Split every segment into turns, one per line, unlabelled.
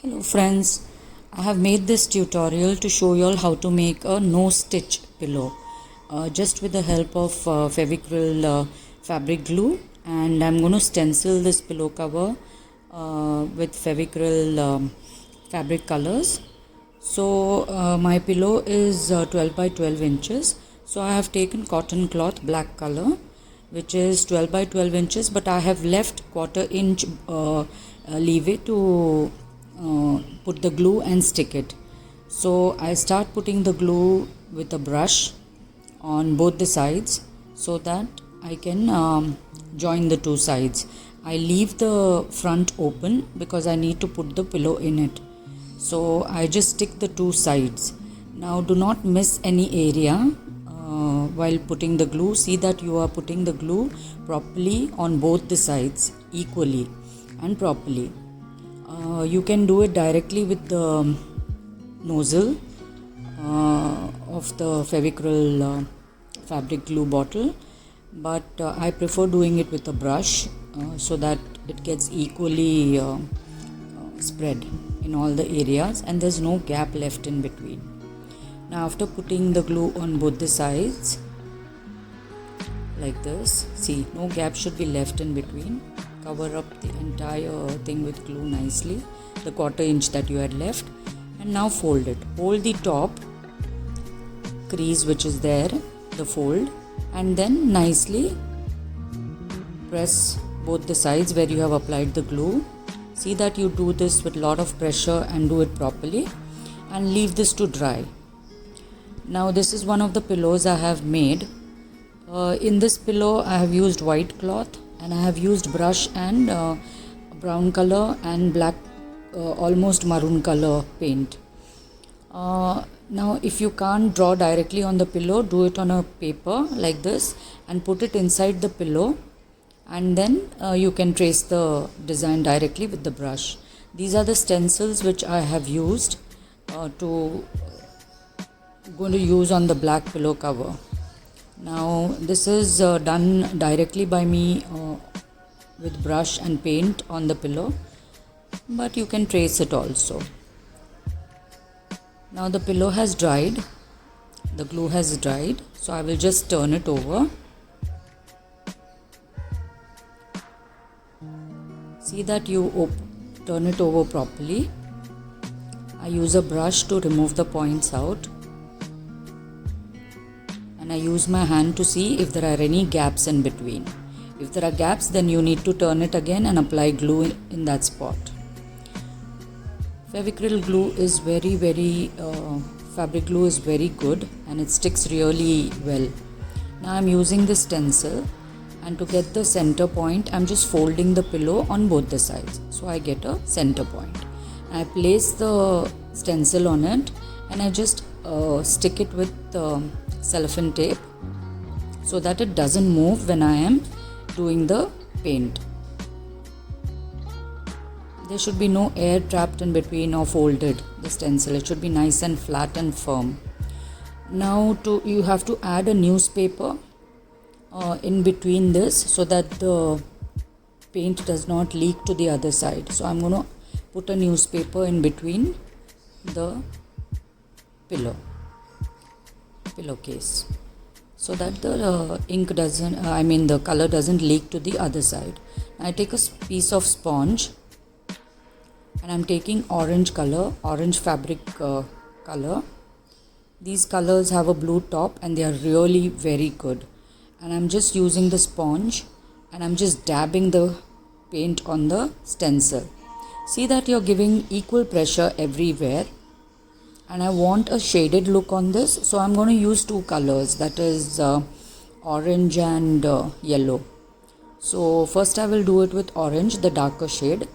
Hello friends, I have made this tutorial to show you all how to make a no stitch pillow just with the help of Fevicryl fabric glue, and I'm going to stencil this pillow cover with Fevicryl fabric colors. So my pillow is 12 by 12 inches, so I have taken cotton cloth black color which is 12 by 12 inches, but I have left quarter inch leeway to put the glue and stick it. So I start putting the glue with a brush on both the sides so that I can join the two sides. I leave the front open because I need to put the pillow in it. So I just stick the two sides. Now do not miss any area while putting the glue. See that you are putting the glue properly on both the sides equally and properly. You can do it directly with the nozzle of the Fevicryl fabric glue bottle, but I prefer doing it with a brush so that it gets equally spread in all the areas and there's no gap left in between. Now after putting the glue on both the sides like this, see, no gap should be left in between. Cover up the entire thing with glue nicely, the quarter inch that you had left, and now fold it. Hold the top crease which is there, the fold, and then nicely press both the sides where you have applied the glue. See that you do this with a lot of pressure and do it properly, and leave this to dry. Now this is one of the pillows I have made. In this pillow I have used white cloth and I have used brush and brown color and black almost maroon color paint. Now if you can't draw directly on the pillow, do it on a paper like this and put it inside the pillow, and then you can trace the design directly with the brush. These are the stencils which I have used going to use on the black pillow cover. Now this is done directly by me with brush and paint on the pillow, but you can trace it also. Now the pillow has dried, the glue has dried, so I will just turn it over. See that you turn it over properly. I use a brush to remove the points out, and I use my hand to see if there are any gaps in between. If there are gaps, then you need to turn it again and apply glue in that spot. Fevicryl glue is fabric glue is very good and it sticks really well. Now I'm using the stencil, and to get the center point, I'm just folding the pillow on both the sides. So I get a center point. I place the stencil on it and I just stick it with cellophane tape so that it doesn't move when I am doing the paint. There should be no air trapped in between or folded the stencil. It should be nice and flat and firm. Now you have to add a newspaper in between this so that the paint does not leak to the other side. So I'm going to put a newspaper in between the pillowcase so that the the color doesn't leak to the other side. I take a piece of sponge and I'm taking orange fabric color. These colors have a blue top and they are really very good, and I'm just using the sponge and I'm just dabbing the paint on the stencil. See that you're giving equal pressure everywhere, and I want a shaded look on this, so I'm going to use two colors, that is orange and yellow. So first I will do it with orange, the darker shade.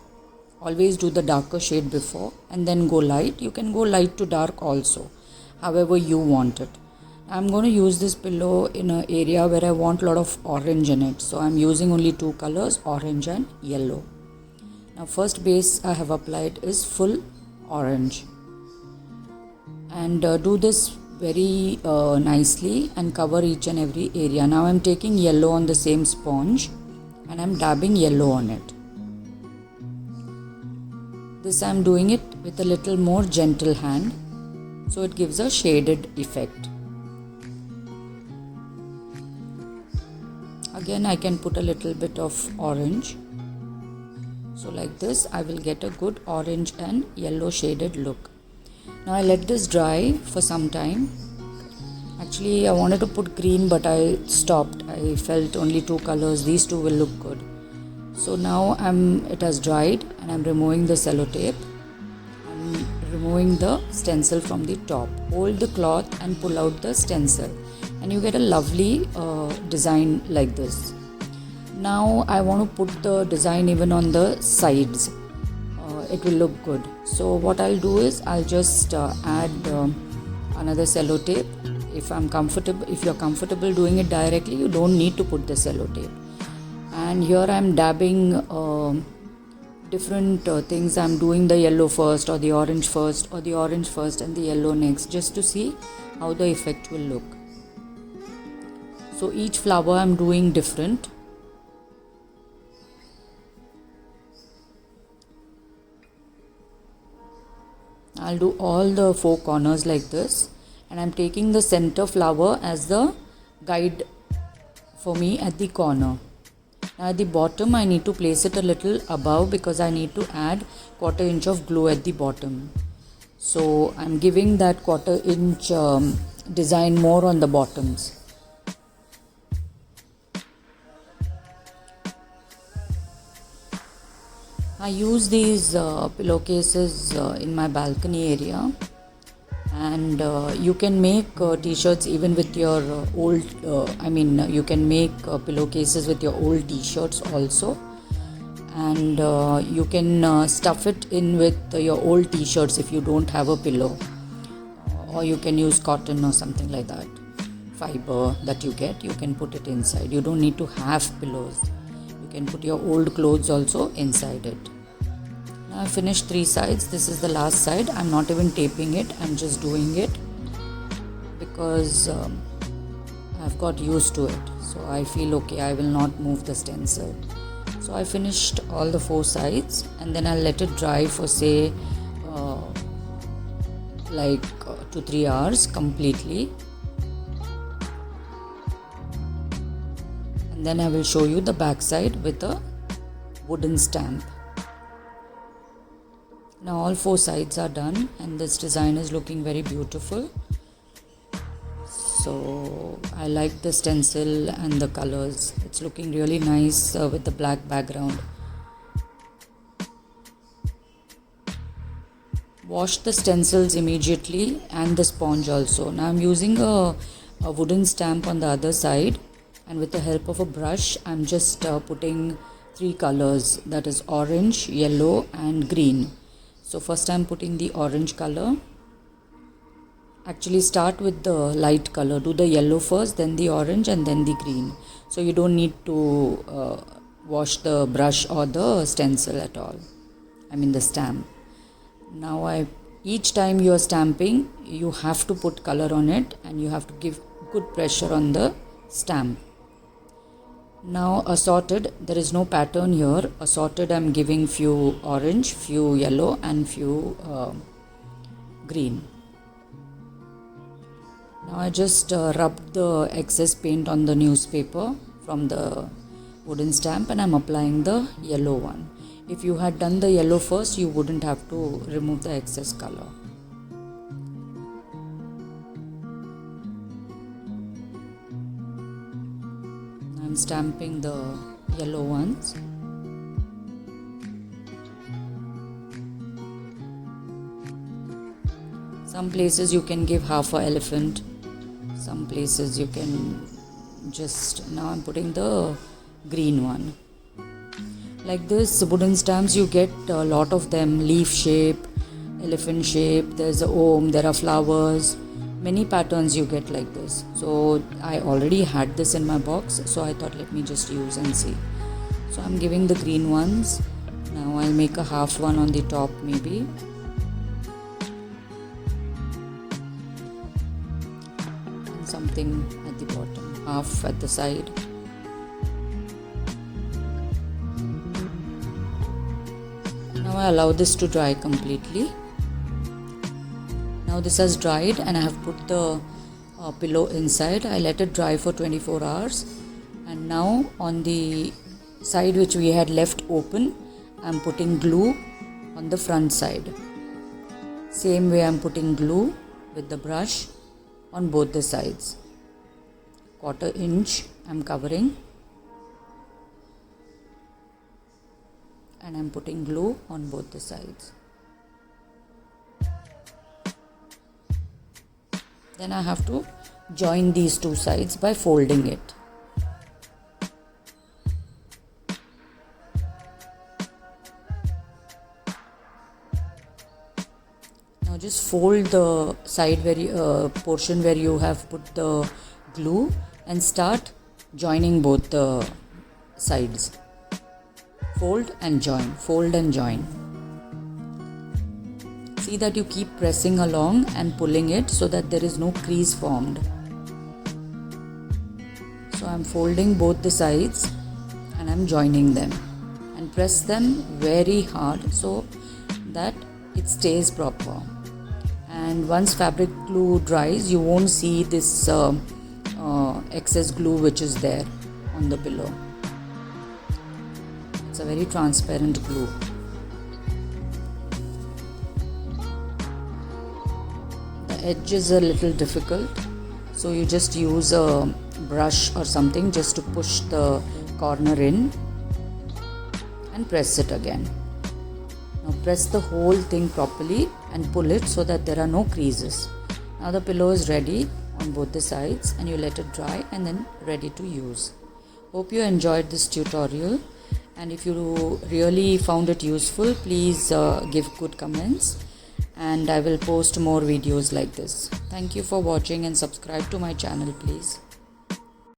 Always do the darker shade before and then go light. You can go light to dark also, however you want it. I'm going to use this pillow in an area where I want a lot of orange in it, so I'm using only two colors, orange and yellow. Now first base I have applied is full orange, and do this very nicely and cover each and every area. Now I'm taking yellow on the same sponge and I'm dabbing yellow on it. This I am doing it with a little more gentle hand, so it gives a shaded effect. Again, I can put a little bit of orange. So like this, I will get a good orange and yellow shaded look. Now I let this dry for some time. Actually, I wanted to put green, but I stopped. I felt only two colors. These two will look good. So now it has dried, and I'm removing the sellotape. I'm removing the stencil from the top. Hold the cloth and pull out the stencil, and you get a lovely design like this. Now I want to put the design even on the sides. It will look good. So what I'll do is I'll just add another sellotape. If you're comfortable doing it directly, you don't need to put the sellotape. And here I'm dabbing different things. I'm doing the yellow first, or the orange first, or the orange first and the yellow next, just to see how the effect will look. So each flower I'm doing different. I'll do all the four corners like this, and I'm taking the center flower as the guide for me at the corner. Now at the bottom I need to place it a little above, because I need to add 1/4 inch of glue at the bottom. So I'm giving that 1/4 inch design more on the bottoms. I use these pillowcases in my balcony area, and you can make t-shirts even with your old you can make pillowcases with your old t-shirts also, and you can stuff it in with your old t-shirts if you don't have a pillow, or you can use cotton or something like that, fiber that you get. You can put it inside. You don't need to have pillows. You can put your old clothes also inside it. Now I finished 3 sides. This is the last side. I'm not even taping it. I'm just doing it because I've got used to it. So I feel okay. I will not move the stencil. So I finished all the 4 sides, and then I'll let it dry for say 2 3 hours completely. And then I will show you the back side with a wooden stamp. Now all 4 sides are done, and this design is looking very beautiful. So I like the stencil and the colors. It's looking really nice with the black background. Wash the stencils immediately and the sponge also. Now I'm using a wooden stamp on the other side, and with the help of a brush I'm just putting 3 colors, that is orange, yellow and green. So first I'm putting the orange color. Actually start with the light color. Do the yellow first, then the orange, and then the green. So you don't need to wash the brush or the stencil at all. The stamp. Now each time you are stamping, you have to put color on it, and you have to give good pressure on the stamp. Now assorted, there is no pattern here. Assorted, I'm giving few orange, few yellow and few green. Now I just rubbed the excess paint on the newspaper from the wooden stamp, and I'm applying the yellow one. If you had done the yellow first, you wouldn't have to remove the excess color. I'm stamping the yellow ones. Some places you can give half an elephant. Some places you can just... Now I'm putting the green one. Like this, wooden stamps, you get a lot of them. Leaf shape, elephant shape, there's a Om, there are flowers. Many patterns you get like this. So I already had this in my box, so I thought let me just use and see. So I'm giving the green ones. Now I'll make a half one on the top maybe. And something at the bottom, half at the side. Now Now I allow this to dry completely. Now this has dried and I have put the pillow inside. I let it dry for 24 hours, and now on the side which we had left open, I am putting glue on the front side. Same way I am putting glue with the brush on both the sides. 1/4 inch I am covering, and I am putting glue on both the sides. Then I have to join these two sides by folding it. Now just fold the side portion where you have put the glue and start joining both the sides. Fold and join, fold and join. See that you keep pressing along and pulling it so that there is no crease formed. So I am folding both the sides and I am joining them, and press them very hard so that it stays proper. And once fabric glue dries, you won't see this excess glue which is there on the pillow. It's a very transparent glue. The edge is a little difficult, so you just use a brush or something just to push the corner in and press it again. Now press the whole thing properly and pull it so that there are no creases. Now the pillow is ready on both the sides, and you let it dry and then ready to use. Hope you enjoyed this tutorial, and if you really found it useful, please give good comments, and I will post more videos like this. Thank you for watching, and subscribe to my channel please.